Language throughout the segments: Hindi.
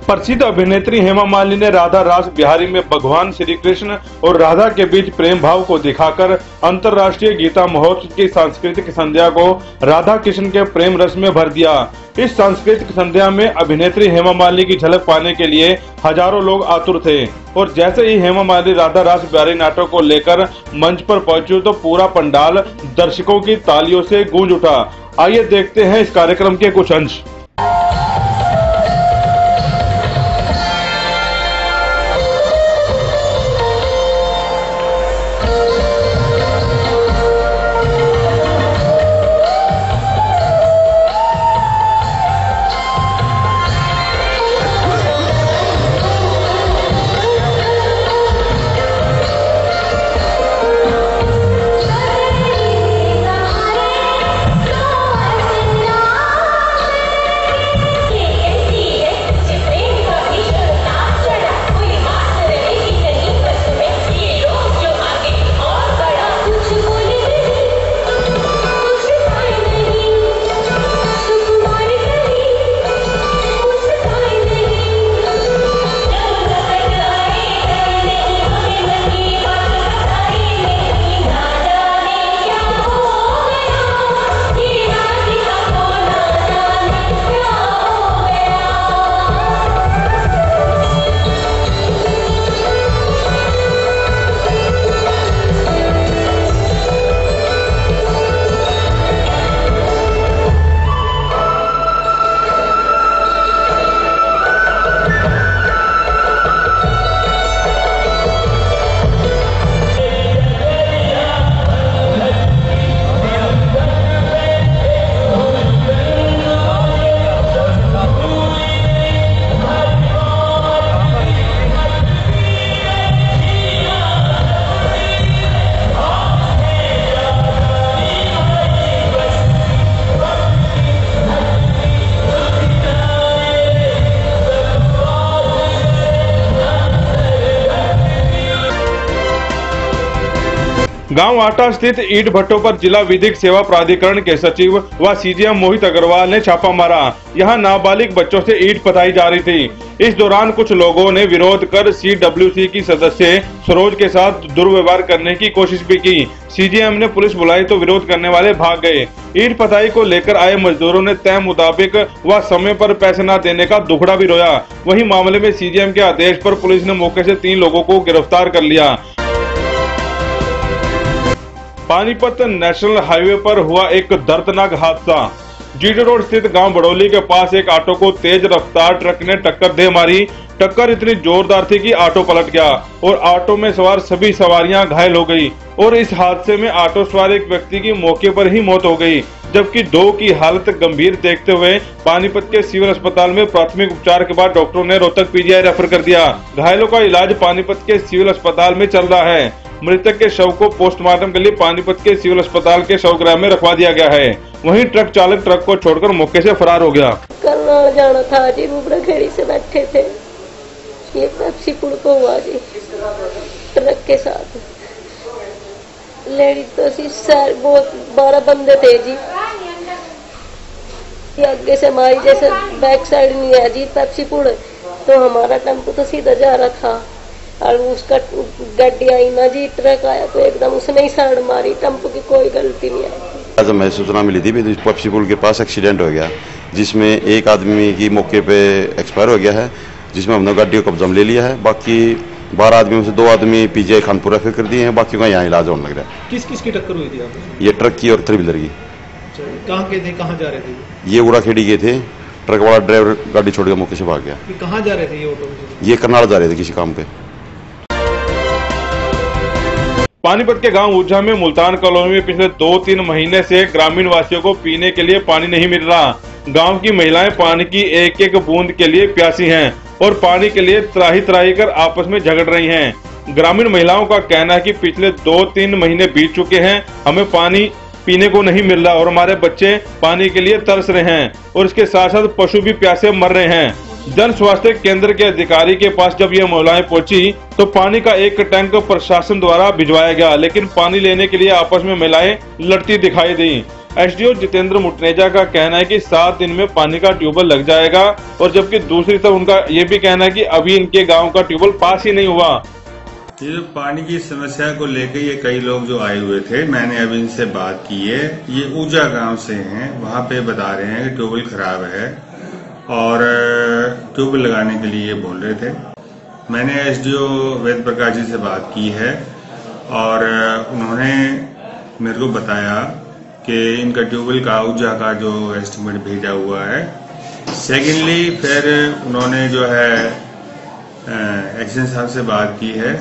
प्रसिद्ध अभिनेत्री हेमा मालिनी ने राधा रास बिहारी में भगवान श्री कृष्ण और राधा के बीच प्रेम भाव को दिखाकर अंतर्राष्ट्रीय गीता महोत्सव की सांस्कृतिक संध्या को राधा कृष्ण के प्रेम रस में भर दिया। इस सांस्कृतिक संध्या में अभिनेत्री हेमा मालिनी की झलक पाने के लिए हजारों लोग आतुर थे और जैसे ही हेमा मालिनी राधा रास बिहारी नाटक को लेकर मंच पर पहुंची तो पूरा पंडाल दर्शकों की तालियों से गूंज उठा। आइए देखते हैं इस कार्यक्रम के कुछ अंश। गांव आटा स्थित ईंट भट्टों पर जिला विधिक सेवा प्राधिकरण के सचिव व सीजीएम मोहित अग्रवाल ने छापा मारा। यहां नाबालिग बच्चों से ईंट पथाई जा रही थी। इस दौरान कुछ लोगों ने विरोध कर CWC की सदस्य सरोज के साथ दुर्व्यवहार करने की कोशिश भी की। सीजीएम ने पुलिस बुलाई तो विरोध करने वाले भाग गए। ईंट पथाई को लेकर आए मजदूरों ने तय मुताबिक व समय पर पैसे न देने का दुखड़ा भी रोया। वहीं मामले में सीजीएम के आदेश पर पुलिस ने मौके से 3 लोगों को गिरफ्तार कर लिया। पानीपत नेशनल हाईवे पर हुआ एक दर्दनाक हादसा। जीटी रोड स्थित गांव बड़ौली के पास एक ऑटो को तेज रफ्तार ट्रक ने टक्कर दे मारी। टक्कर इतनी जोरदार थी कि ऑटो पलट गया और ऑटो में सवार सभी सवारियां घायल हो गई और इस हादसे में ऑटो सवार एक व्यक्ति की मौके पर ही मौत हो गई, जबकि 2 की हालत गंभीर देखते हुए पानीपत के सिविल अस्पताल में प्राथमिक उपचार के बाद डॉक्टरों ने रोहतक PGI रेफर कर दिया। घायलों का इलाज पानीपत के सिविल अस्पताल में चल रहा है। मृतक के शव को पोस्टमार्टम के लिए पानीपत के सिविल अस्पताल के शवगृह में रखवा दिया गया है। वहीं ट्रक चालक ट्रक को छोड़कर मौके से फरार हो गया। कल जाना था जी, बुबरा खेड़ी से बैठे थे, ये पेप्सी पुल को हुआ जी ट्रक के साथ। लेडीज तो बहुत 12 बंदे थे जी। आगे से हमारी जैसे बैक साइड नहीं है जी पेप्सी पुल, तो हमारा टेम्पो तो सीधा जा रहा था और उसका गड्डी आई ना जी, ट्रक आया तो एकदम उसने ही साइड मारी। टेम्पो की कोई गलती नहीं आई। आज हमें सूचना मिली थी पेप्सी पुल के पास एक्सीडेंट हो गया, जिसमें एक आदमी की मौके पे एक्सपायर हो गया है, जिसमें हमने गाड़ी को कब्जा में ले लिया है। बाकी 12 आदमियों से 2 आदमी PGI खानपुर रेफर कर दिए हैं, बाकी का यहाँ इलाज होने लग रहा है। किस किस की टक्कर हुई थी आपको? ये ट्रक की और 3 व्हीलर की। कहाँ के थे, कहाँ जा रहे थे? ये उड़ाखेड़ी के थे। ट्रक वाला ड्राइवर गाड़ी छोड़ के मौके से भाग गया। कहाँ जा रहे थे ये ऑटो? ये करनाल जा रहे थे किसी काम पे। पानीपत के गांव ऊर्जा में मुल्तान कॉलोनी में पिछले 2-3 महीने से ग्रामीण वासियों को पीने के लिए पानी नहीं मिल रहा। गांव की महिलाएं पानी की एक एक बूंद के लिए प्यासी हैं और पानी के लिए त्राही त्राही कर आपस में झगड़ रही हैं। ग्रामीण महिलाओं का कहना है कि पिछले 2-3 महीने बीत चुके हैं, हमें पानी पीने को नहीं मिल रहा और हमारे बच्चे पानी के लिए तरस रहे हैं और इसके साथ साथ पशु भी प्यासे मर रहे हैं। जन स्वास्थ्य केंद्र के अधिकारी के पास जब ये महिलाएं पहुंची तो पानी का एक टैंक प्रशासन द्वारा भिजवाया गया, लेकिन पानी लेने के लिए आपस में महिलाएं लड़ती दिखाई दी। एसडीओ जितेंद्र मुटनेजा का कहना है कि 7 दिन में पानी का ट्यूबवेल लग जाएगा, और जबकि दूसरी तरफ उनका ये भी कहना है कि अभी इनके गांव का ट्यूबवेल पास ही नहीं हुआ। ये जो पानी की समस्या को लेकर ये कई लोग जो आए हुए थे, मैंने अभी इनसे बात की है। ये ऊजा गांव से हैं, वहाँ पे बता रहे हैं कि ट्यूबवेल खराब है और ट्यूबवेल लगाने के लिए ये बोल रहे थे। मैंने एसडीओ वेद प्रकाश जी से बात की है और उन्होंने मेरे को बताया कि इनका ट्यूबवेल का ऊर्जा का जो एस्टिमेट भेजा हुआ है। सेकेंडली फिर उन्होंने जो है एक्शन साहब से बात की है,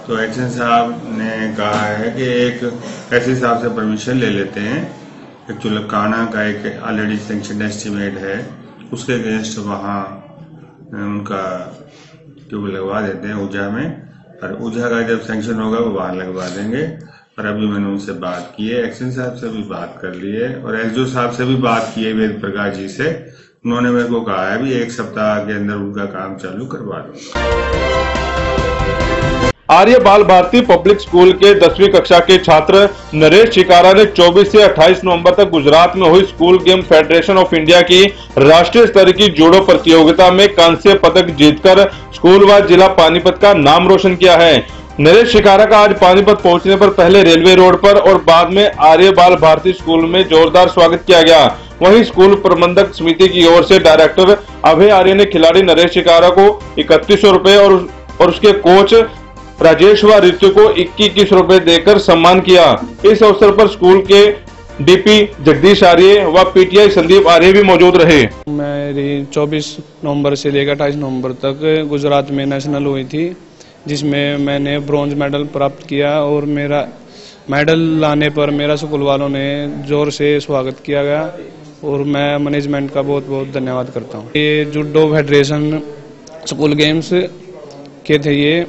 तो एक्शन साहब ने कहा है कि एक एससी साहब से परमिशन ले लेते हैं। एक चुलकाना का एक ऑलरेडी सेंक्शन एस्टिमेट है, उसके अगेंस्ट वहाँ उनका ट्यूबवेल लगवा देते हैं ऊर्जा में, और ऊर्जा का जब सेंक्शन होगा वो वहाँ लगवा देंगे। और अभी मैंने उनसे बात की है, एक्शन साहब से भी बात कर ली है और एसडीओ साहब से भी बात की है वेद प्रकाश जी से। उन्होंने मेरे को कहा है भी 1 सप्ताह के अंदर उनका काम चालू करवा दूंगा। आर्य बाल भारती पब्लिक स्कूल के 10वीं कक्षा के छात्र नरेश शिकारा ने 24 से 28 नवंबर तक गुजरात में हुई school game federation of India की राष्ट्रीय स्तर की जूडो प्रतियोगिता में कांस्य पदक जीतकर स्कूल व जिला पानीपत का नाम रोशन किया है। नरेश शिकारा का आज पानीपत पहुंचने पर पहले रेलवे रोड पर और बाद में आर्य बाल भारती स्कूल में जोरदार स्वागत किया गया। वहीं स्कूल प्रबंधक समिति की ओर से डायरेक्टर अभय आर्य ने खिलाड़ी नरेश शिकारा को 3100 रुपए और उसके कोच राजेश व ऋतु को 21 रुपए देकर सम्मान किया। इस अवसर पर स्कूल के डीपी जगदीश आर्य व पीटीआई संदीप आर्य भी मौजूद रहे। मेरी 24 नवंबर से लेकर 28 नवंबर तक गुजरात में नेशनल हुई थी, जिसमें मैंने ब्रॉन्ज मेडल प्राप्त किया और मेरा मेडल लाने पर मेरा स्कूल वालों ने जोर से स्वागत किया गया और मैं मैनेजमेंट का बहुत बहुत धन्यवाद करता हूँ। ये जूडो फेडरेशन स्कूल गेम्स के थे, ये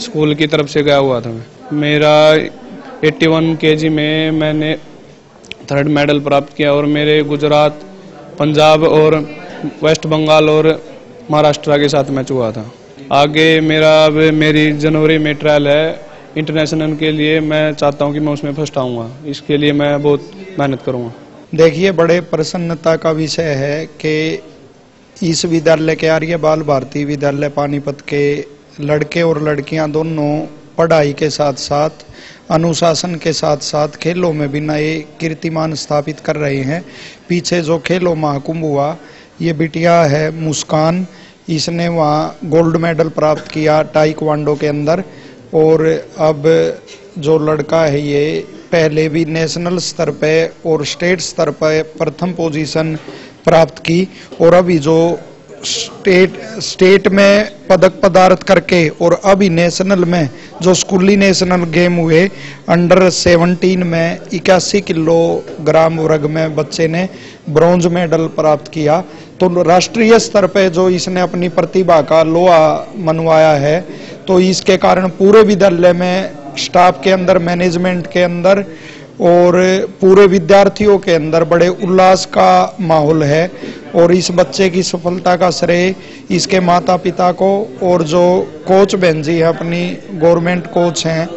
स्कूल की तरफ से गया हुआ था। मेरा 81 kg में मैंने 3rd मेडल प्राप्त किया और मेरे गुजरात, पंजाब और वेस्ट बंगाल और महाराष्ट्र के साथ मैच हुआ था। आगे मेरी जनवरी में ट्रायल है इंटरनेशनल के लिए, मैं चाहता हूं कि मैं उसमें फर्स्ट आऊंगा। इसके लिए मैं बहुत मेहनत करूंगा। देखिए, बड़े प्रसन्नता का विषय है कि इस विद्यालय के आर्य बाल भारती विद्यालय पानीपत के लड़के और लड़कियां दोनों पढ़ाई के साथ साथ अनुशासन के साथ साथ खेलों में भी नए कीर्तिमान स्थापित कर रहे हैं। पीछे जो खेलों महाकुंभ हुआ, ये बिटिया है मुस्कान, इसने वहाँ गोल्ड मेडल प्राप्त किया ताइक्वांडो के अंदर। और अब जो लड़का है ये पहले भी नेशनल स्तर पे और स्टेट स्तर पे प्रथम पोजीशन प्राप्त की, और अभी जो स्टेट में पदक पदार्थ करके और अभी नेशनल में जो स्कूली नेशनल गेम हुए अंडर 17 में 81 किलोग्राम वर्ग में बच्चे ने ब्रॉन्ज मेडल प्राप्त किया। तो राष्ट्रीय स्तर पे जो इसने अपनी प्रतिभा का लोहा मनवाया है, तो इसके कारण पूरे विद्यालय में, स्टाफ के अंदर, मैनेजमेंट के अंदर और पूरे विद्यार्थियों के अंदर बड़े उल्लास का माहौल है। और इस बच्चे की सफलता का श्रेय इसके माता पिता को और जो कोच बहन जी है, अपनी गवर्नमेंट कोच हैं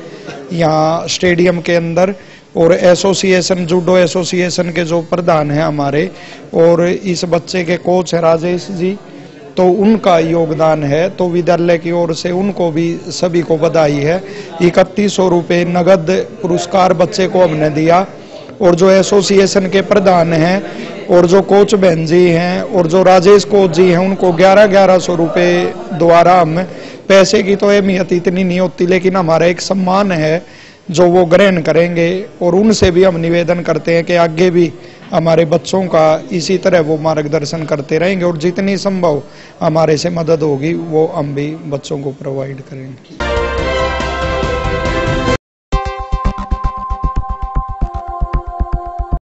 यहाँ स्टेडियम के अंदर, और एसोसिएशन, जूडो एसोसिएशन के जो प्रधान हैं हमारे, और इस बच्चे के कोच हैं राजेश जी, तो उनका योगदान है। तो विद्यालय की ओर से उनको भी सभी को बधाई है। 3100 रुपये नगद पुरस्कार बच्चे को हमने दिया, और जो एसोसिएशन के प्रधान हैं और जो कोच बहन जी हैं और जो राजेश कोच जी हैं, उनको 1100 रुपये द्वारा हम, पैसे की तो अहमियत इतनी नहीं होती, लेकिन हमारा एक सम्मान है जो वो ग्रहण करेंगे। और उनसे भी हम निवेदन करते हैं कि आगे भी हमारे बच्चों का इसी तरह वो मार्गदर्शन करते रहेंगे, और जितनी संभव हमारे से मदद होगी वो हम भी बच्चों को प्रोवाइड करेंगे।